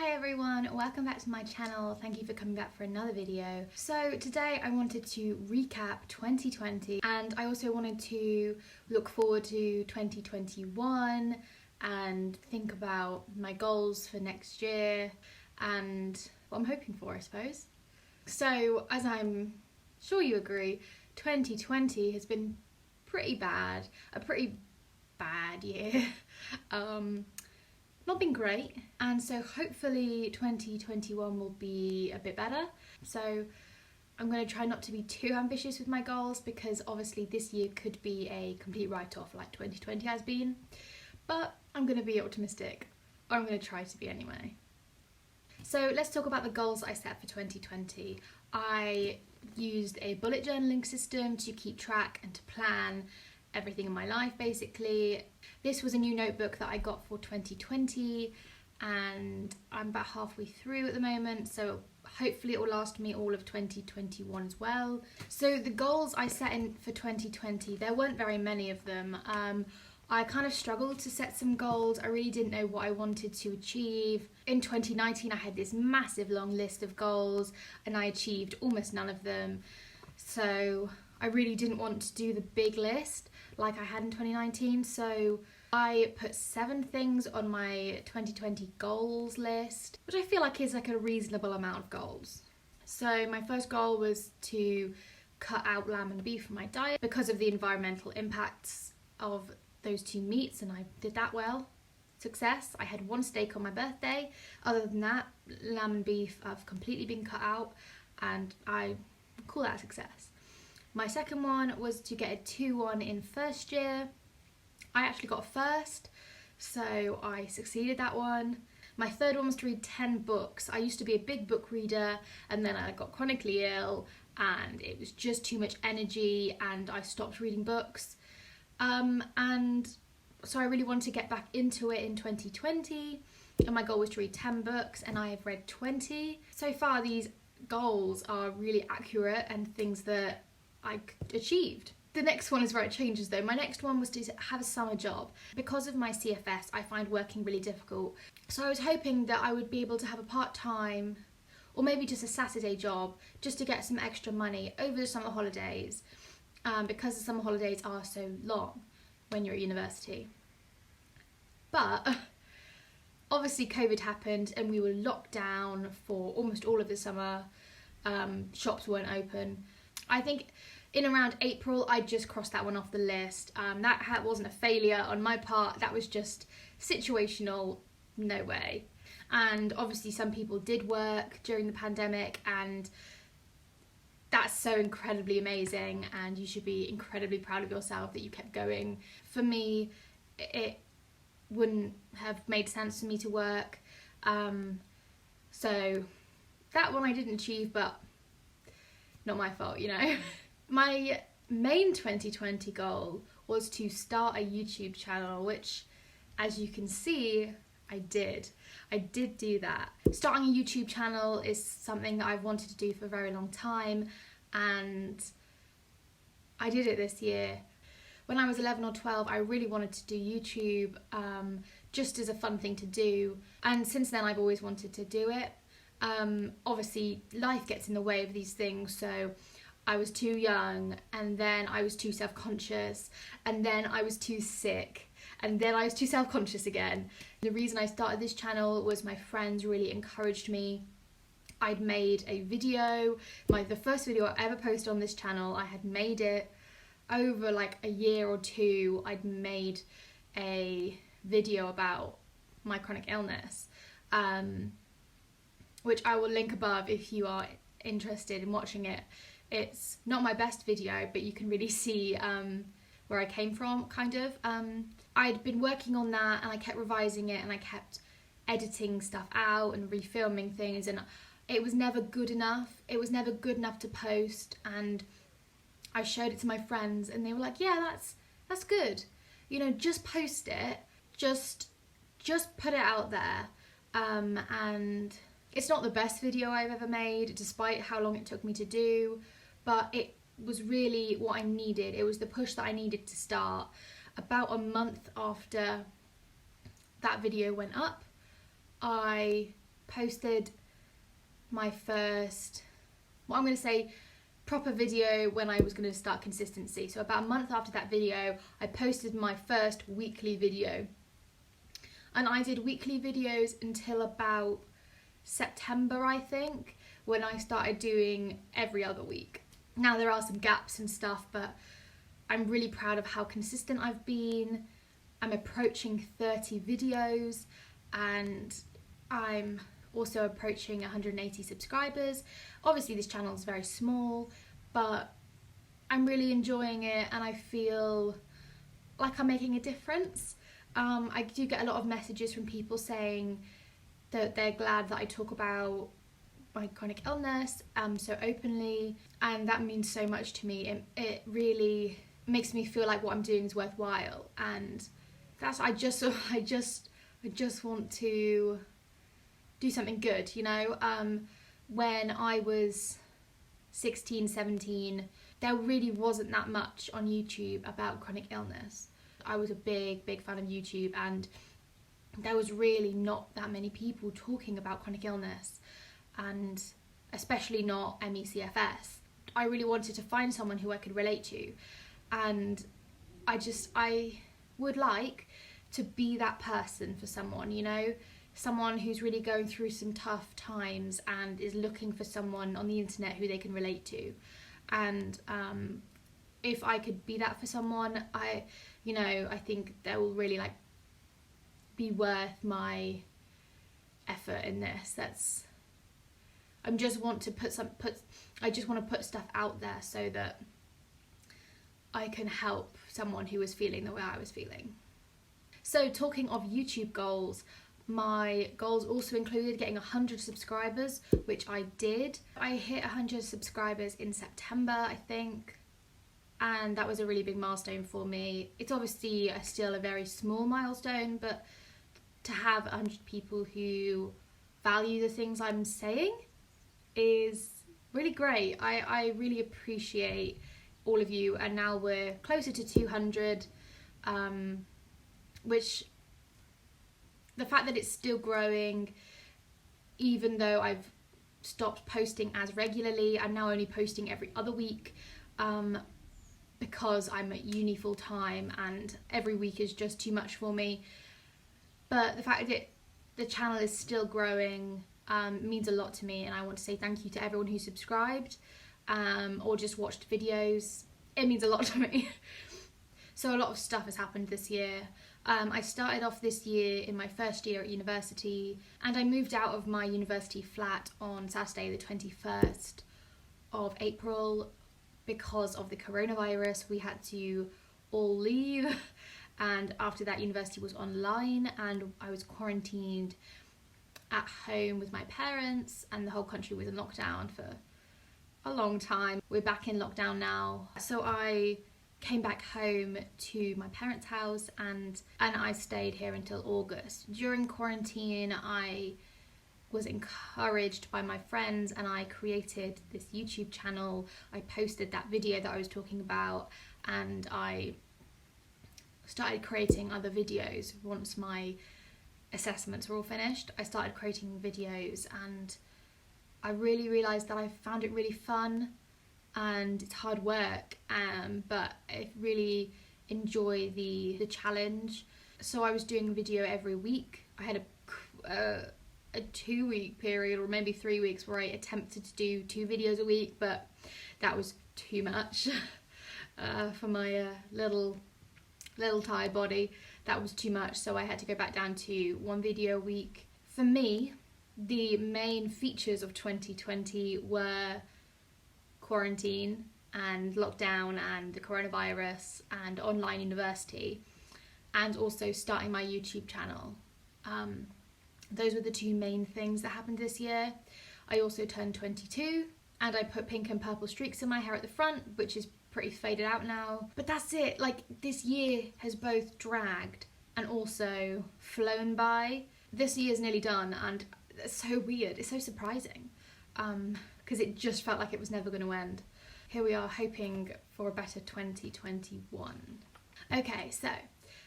Hi everyone, welcome back to my channel. Thank you for coming back for another video. So today I wanted to recap 2020 and I also wanted to look forward to 2021 and think about my goals for next year and what I'm hoping for, I suppose. So as I'm sure you agree, 2020 has been pretty bad, a pretty bad year. Not been great, and so hopefully 2021 will be a bit better. So I'm going to try not to be too ambitious with my goals because obviously this year could be a complete write-off like 2020 has been, but I'm going to be optimistic, or I'm going to try to be anyway. So let's talk about the goals I set for 2020. I used a bullet journaling system to keep track and to plan everything in my life basically. This was a new notebook that I got for 2020 and I'm about halfway through at the moment, so hopefully it will last me all of 2021 as well. So the goals I set in for 2020, there weren't very many of them. I kind of struggled to set some goals. I really didn't know what I wanted to achieve. In 2019 I had this massive long list of goals and I achieved almost none of them. So I really didn't want to do the big list like I had in 2019, so I put 7 things on my 2020 goals list, which I feel like is like a reasonable amount of goals. So my first goal was to cut out lamb and beef from my diet because of the environmental impacts of those two meats, and I did that well. Success. I had 1 steak on my birthday. Other than that, lamb and beef have completely been cut out and I call that a success. My second one was to get a 2-1 in first year. I actually got a first, so I succeeded that one. My third one was to read 10 books. I used to be a big book reader and then I got chronically ill and it was just too much energy and I stopped reading books. And so I really wanted to get back into it in 2020 and my goal was to read 10 books and I have read 20. So far these goals are really accurate and things that I achieved. The next one is where it changes though. My next one was to have a summer job. Because of my CFS, I find working really difficult. So I was hoping that I would be able to have a part-time or maybe just a Saturday job just to get some extra money over the summer holidays, because the summer holidays are so long when you're at university. But obviously COVID happened and we were locked down for almost all of the summer. Shops weren't open. I think in around April I just crossed that one off the list. That wasn't a failure on my part, that was just situational, no way. And obviously some people did work during the pandemic and that's so incredibly amazing and you should be incredibly proud of yourself that you kept going. For me, it wouldn't have made sense for me to work. So that one I didn't achieve, but not my fault, you know. My main 2020 goal was to start a YouTube channel, which, as you can see, I did. I did do that. Starting a YouTube channel is something that I've wanted to do for a very long time, and I did it this year. When I was 11 or 12, I really wanted to do YouTube just as a fun thing to do, and since then I've always wanted to do it. Obviously life gets in the way of these things, so I was too young and then I was too self-conscious and then I was too sick and then I was too self-conscious again. The reason I started this channel was my friends really encouraged me. I'd made a video, the first video I ever posted on this channel. I had made it over like a year or 2. I'd made a video about my chronic illness, which I will link above if you are interested in watching it. It's not my best video, but you can really see where I came from, kind of. I'd been working on that and I kept revising it and I kept editing stuff out and refilming things, and it was never good enough. It was never good enough to post, and I showed it to my friends and they were like, yeah, that's good. You know, just post it, just put it out there. And it's not the best video I've ever made, despite how long it took me to do, but it was really what I needed. It was the push that I needed to start. About a month after that video went up, I posted my first, what I'm going to say, proper video when I was going to start consistency. So about a month after that video, I posted my first weekly video. And I did weekly videos until about September, I think, when I started doing every other week. Now there are some gaps and stuff, but I'm really proud of how consistent I've been. I'm approaching 30 videos and I'm also approaching 180 subscribers. Obviously this channel is very small, but I'm really enjoying it and I feel like I'm making a difference. I do get a lot of messages from people saying that they're glad that I talk about my chronic illness so openly, and that means so much to me. It really makes me feel like what I'm doing is worthwhile, and that's I just want to do something good, you know. When I was 16, 17, there really wasn't that much on YouTube about chronic illness. I was a big fan of YouTube, and there was really not that many people talking about chronic illness, and especially not ME/CFS. I really wanted to find someone who I could relate to, and I would like to be that person for someone, you know, someone who's really going through some tough times and is looking for someone on the internet who they can relate to. And if I could be that for someone, I think that will really like be worth my effort in this. I just want to put stuff out there so that I can help someone who is feeling the way I was feeling. So talking of YouTube goals, my goals also included getting 100 subscribers, which I did. I hit 100 subscribers in September, I think, and that was a really big milestone for me. It's obviously still a very small milestone, but to have 100 people who value the things I'm saying is really great. I really appreciate all of you, and now we're closer to 200, which the fact that it's still growing, even though I've stopped posting as regularly, I'm now only posting every other week, because I'm at uni full time and every week is just too much for me. But the fact that the channel is still growing means a lot to me, and I want to say thank you to everyone who subscribed or just watched videos. It means a lot to me. So a lot of stuff has happened this year. I started off this year in my first year at university, and I moved out of my university flat on Saturday the 21st of April because of the coronavirus. We had to all leave, and after that university was online and I was quarantined at home with my parents, and the whole country was in lockdown for a long time. We're back in lockdown now, so I came back home to my parents' house and I stayed here until August. During quarantine, I was encouraged by my friends and I created this YouTube channel. I posted that video that I was talking about, and I started creating other videos once my assessments were all finished. I started creating videos and I really realised that I found it really fun, and it's hard work, but I really enjoy the challenge. So I was doing a video every week. I had a 2-week period, or maybe 3 weeks, where I attempted to do 2 videos a week, but that was too much for my little tired body. That was too much, so I had to go back down to 1 video a week. For me, the main features of 2020 were quarantine and lockdown and the coronavirus and online university, and also starting my YouTube channel. Those were the 2 main things that happened this year. I also turned 22 and I put pink and purple streaks in my hair at the front, which is pretty faded out now. But that's it. Like, this year has both dragged and also flown by. This year's nearly done, and it's so weird. It's so surprising. Because it just felt like it was never going to end. Here we are hoping for a better 2021. Okay, so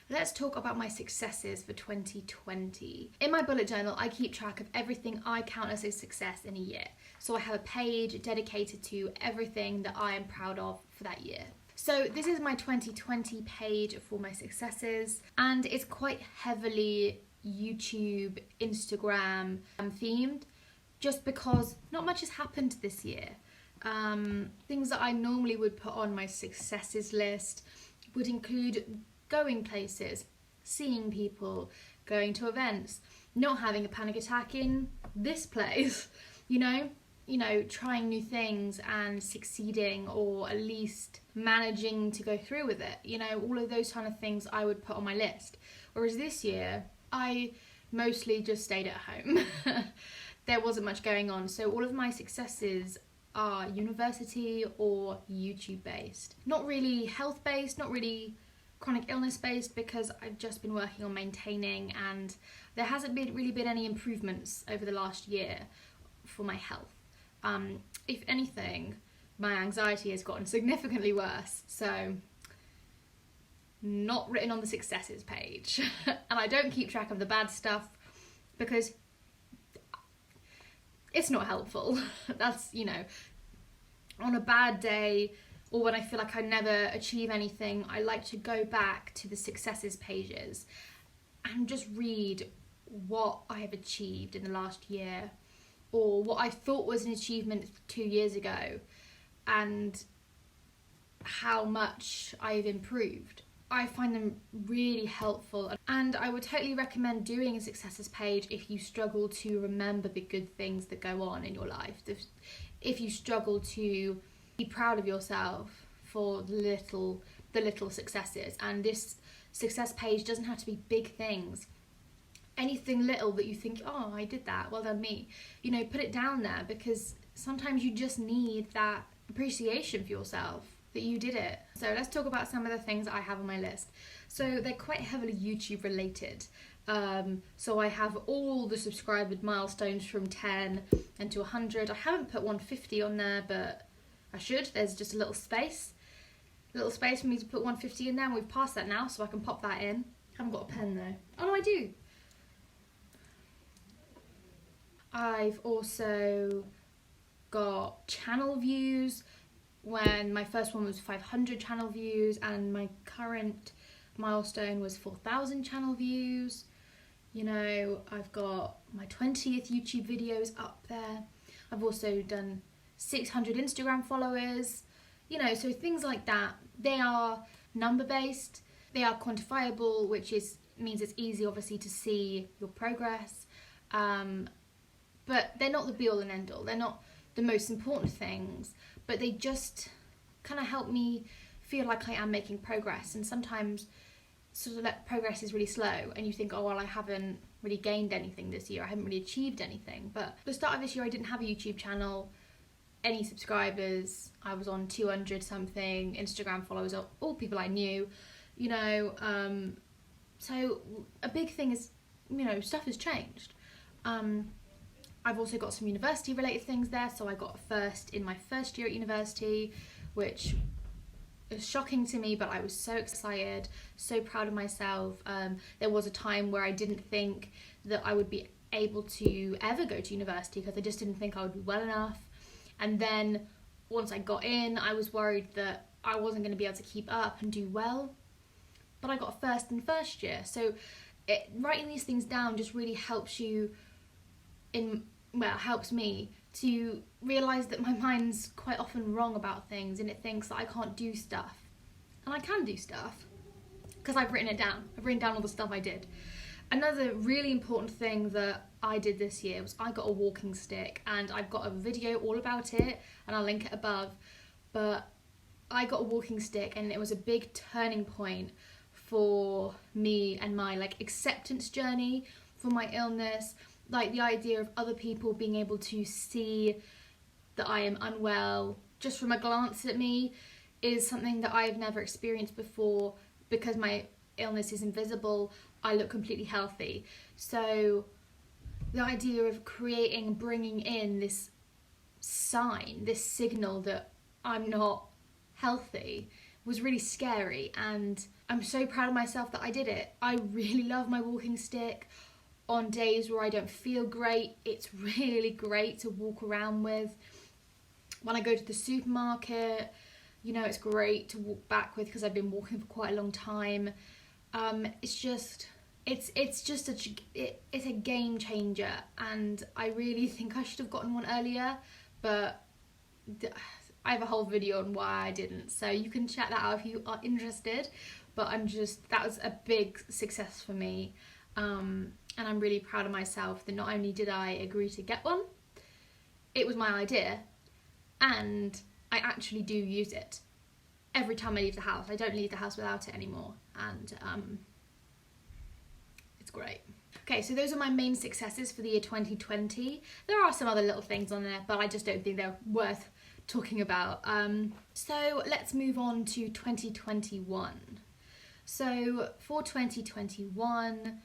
let's talk about my successes for 2020. In my bullet journal, I keep track of everything I count as a success in a year. So I have a page dedicated to everything that I am proud of for that year. So this is my 2020 page for my successes, and it's quite heavily YouTube, Instagram themed, just because not much has happened this year. Things that I normally would put on my successes list would include going places, seeing people, going to events, not having a panic attack in this place, you know, trying new things and succeeding, or at least managing to go through with it, all of those kind of things I would put on my list. Whereas this year, I mostly just stayed at home. There wasn't much going on, so all of my successes are university or YouTube based. Not really health based, not really chronic illness based, because I've just been working on maintaining, and there hasn't really been any improvements over the last year for my health. If anything, my anxiety has gotten significantly worse, so not written on the successes page. And I don't keep track of the bad stuff because it's not helpful. That's, on a bad day, or when I feel like I never achieve anything, I like to go back to the successes pages and just read what I have achieved in the last year, or what I thought was an achievement 2 years ago, and how much I've improved. I find them really helpful, and I would totally recommend doing a successes page if you struggle to remember the good things that go on in your life. If you struggle to be proud of yourself for the little successes. And this success page doesn't have to be big things. Anything little that you think, oh, I did that, well done me. Put it down there, because sometimes you just need that appreciation for yourself that you did it. So let's talk about some of the things that I have on my list. So they're quite heavily YouTube related. So I have all the subscriber milestones from 10 and to 100. I haven't put 150 on there, but I should. There's just a little space for me to put 150 in there, and we've passed that now, so I can pop that in. I haven't got a pen though. Oh no, I do. I've also got channel views, when my first one was 500 channel views, and my current milestone was 4,000 channel views. I've got my 20th YouTube videos up there. I've also done 600 Instagram followers. So things like that, they are number based, they are quantifiable, which means it's easy obviously to see your progress. But they're not the be all and end all. They're not the most important things, but they just kind of help me feel like I am making progress. And sometimes sort of that progress is really slow, and you think, oh well, I haven't really gained anything this year, I haven't really achieved anything. But at the start of this year, I didn't have a YouTube channel, any subscribers. I was on 200 something. Instagram followers are all people I knew. So a big thing is, stuff has changed. I've also got some university related things there. So I got a first in my first year at university, which is shocking to me, but I was so excited, so proud of myself. There was a time where I didn't think that I would be able to ever go to university, because I just didn't think I would be well enough. And then once I got in, I was worried that I wasn't going to be able to keep up and do well. But I got a first in first year. So writing these things down just really helps you helps me to realise that my mind's quite often wrong about things, and it thinks that I can't do stuff. And I can do stuff, because I've written it down. I've written down all the stuff I did. Another really important thing that I did this year was I got a walking stick, and I've got a video all about it, and I'll link it above. But I got a walking stick, and it was a big turning point for me and my acceptance journey for my illness. The idea of other people being able to see that I am unwell just from a glance at me is something that I've never experienced before. Because my illness is invisible, I look completely healthy. So the idea of bringing in this sign, this signal that I'm not healthy, was really scary. And I'm so proud of myself that I did it. I really love my walking stick. On days where I don't feel great, it's really great to walk around with. When I go to the supermarket, you know, it's great to walk back with because I've been walking for quite a long time. It's a game changer, and I really think I should have gotten one earlier, but I have a whole video on why I didn't, so you can check that out if you are interested. But that was a big success for me, and I'm really proud of myself that not only did I agree to get one, it was my idea, and I actually do use it every time I leave the house. I don't leave the house without it anymore, and it's great. Okay, so those are my main successes for the year 2020. There are some other little things on there, but I just don't think they're worth talking about. So let's move on to 2021. So for 2021,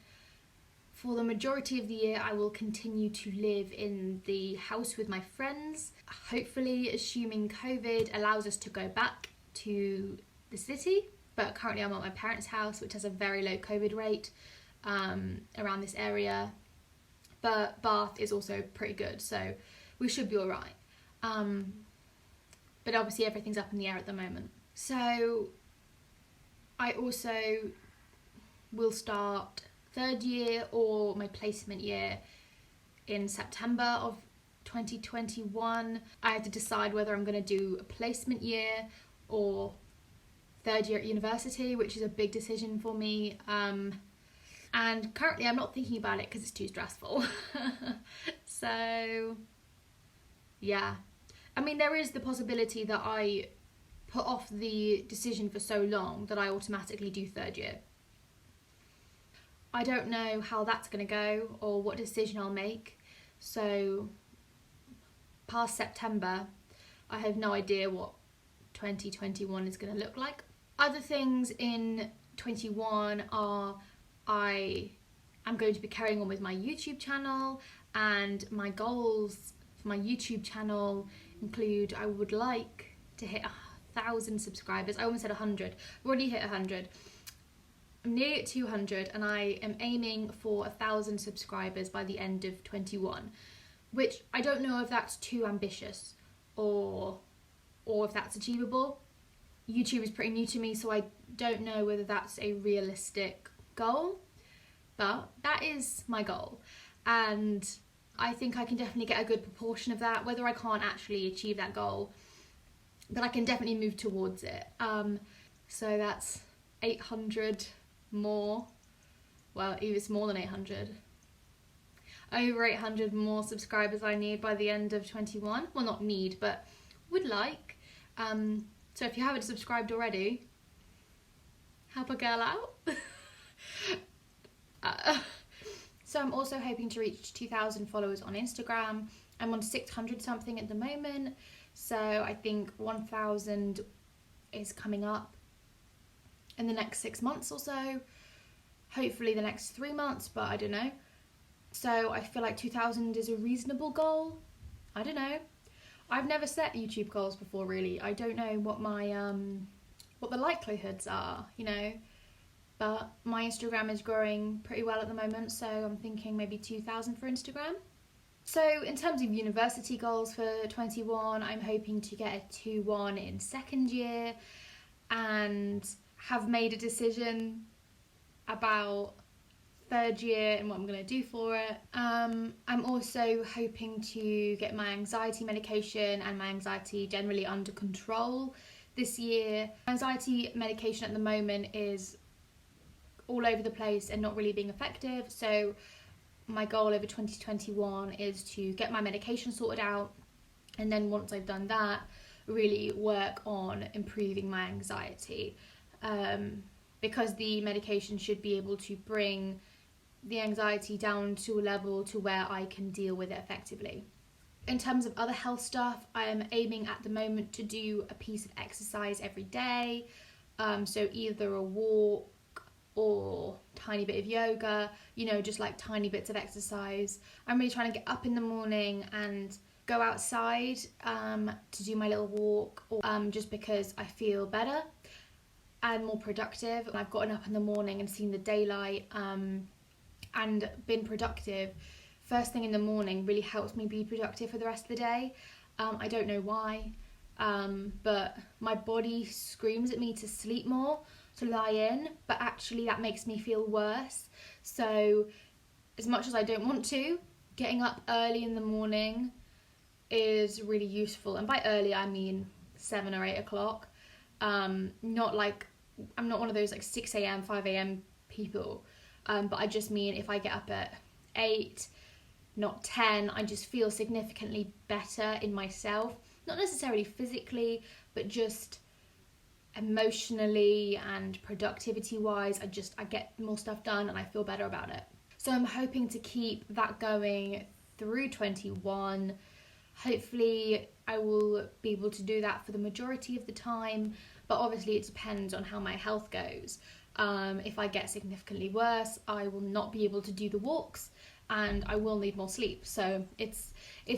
for the majority of the year, I will continue to live in the house with my friends. Hopefully, assuming COVID allows us to go back to the city. But currently I'm at my parents' house, which has a very low COVID rate around this area. But Bath is also pretty good, so we should be all right. But obviously everything's up in the air at the moment. So I also will start third year or my placement year in September of 2021. I had to decide whether I'm going to do a placement year or third year at university, which is a big decision for me. And currently I'm not thinking about it because it's too stressful. So yeah, I mean, there is the possibility that I put off the decision for so long that I automatically do third year. I don't know how that's going to go or what decision I'll make. So past September, I have no idea what 2021 is going to look like. Other things in 21 are I am going to be carrying on with my YouTube channel, and my goals for my YouTube channel include I would like to hit 1,000 subscribers. I almost said 100. I've already hit 100. I'm nearly at 200 and I am aiming for 1,000 subscribers by the end of 21, which I don't know if that's too ambitious or if that's achievable. YouTube is pretty new to me, so I don't know whether that's a realistic goal, but that is my goal, and I think I can definitely get a good proportion of that, whether I can't actually achieve that goal, but I can definitely move towards it. So that's 800 more, well, it's more than 800, over 800 more subscribers I need by the end of 21. Well, not need, but would like. So if you haven't subscribed already, help a girl out. So I'm also hoping to reach 2,000 followers on Instagram. I'm on 600 something at the moment, so I think 1,000 is coming up in the next 6 months or so, hopefully the next 3 months, but I don't know. So I feel like 2,000 is a reasonable goal. I don't know. I've never set YouTube goals before, really. I don't know what my what the likelihoods are, you know. But my Instagram is growing pretty well at the moment, so I'm thinking maybe 2,000 for Instagram. So in terms of university goals for 21, I'm hoping to get a 2-1 in second year and have made a decision about third year and what I'm going to do for it. I'm also hoping to get my anxiety medication and my anxiety generally under control this year. Anxiety medication at the moment is all over the place and not really being effective, so my goal over 2021 is to get my medication sorted out, and then once I've done that, really work on improving my anxiety, because the medication should be able to bring the anxiety down to a level to where I can deal with it effectively. In terms of other health stuff, I am aiming at the moment to do a piece of exercise every day, so either a walk or tiny bit of yoga, you know, just like tiny bits of exercise. I'm really trying to get up in the morning and go outside to do my little walk, or just because I feel better. and more productive. I've gotten up in the morning and seen the daylight and been productive. First thing in the morning really helps me be productive for the rest of the day. I don't know why, but my body screams at me to sleep more, to lie in, but actually that makes me feel worse. So as much as I don't want to, getting up early in the morning is really useful. And by early, I mean 7 or 8 o'clock. Not like, I'm not one of those like 6 a.m, 5 a.m. people. But I just mean if I get up at 8, not 10, I just feel significantly better in myself. Not necessarily physically, but just emotionally and productivity wise. I get more stuff done and I feel better about it. So I'm hoping to keep that going through 21. Hopefully I will be able to do that for the majority of the time, but obviously it depends on how my health goes. If I get significantly worse, I will not be able to do the walks and I will need more sleep. So it's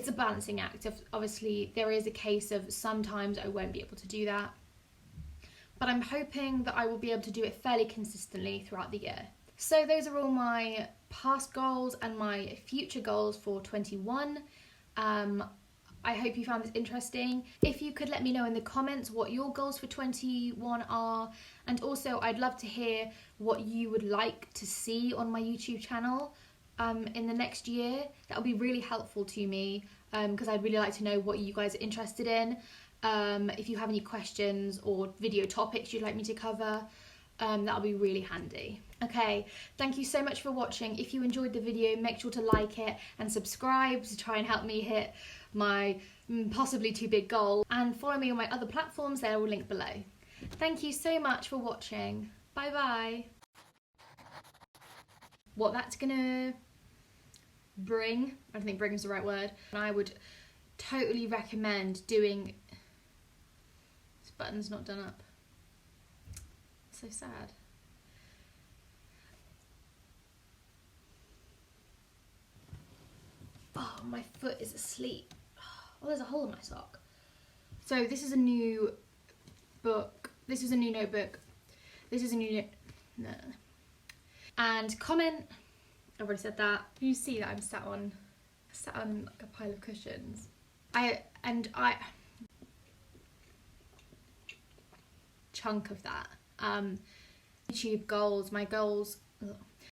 a balancing act. Obviously there is a case of sometimes I won't be able to do that, but I'm hoping that I will be able to do it fairly consistently throughout the year. So those are all my past goals and my future goals for 21. I hope you found this interesting. If you could let me know in the comments what your goals for 21 are, and also I'd love to hear what you would like to see on my YouTube channel in the next year. That would be really helpful to me because I'd really like to know what you guys are interested in. If you have any questions or video topics you'd like me to cover, that'll be really handy. Okay, thank you so much for watching. If you enjoyed the video, make sure to like it and subscribe to try and help me hit my possibly too big goal, and follow me on my other platforms. They're all linked below. Thank you so much for watching. Bye bye. What that's gonna bring, I don't think bring is the right word, and I would totally recommend doing, this button's not done up, so sad. Oh, my foot is asleep. Oh, there's a hole in my sock. So this is a new book. This is a new notebook. This is a new no. And comment. I've already said that. You see that I'm sat on like a pile of cushions. Chunk of that. YouTube goals. My goals. Ugh.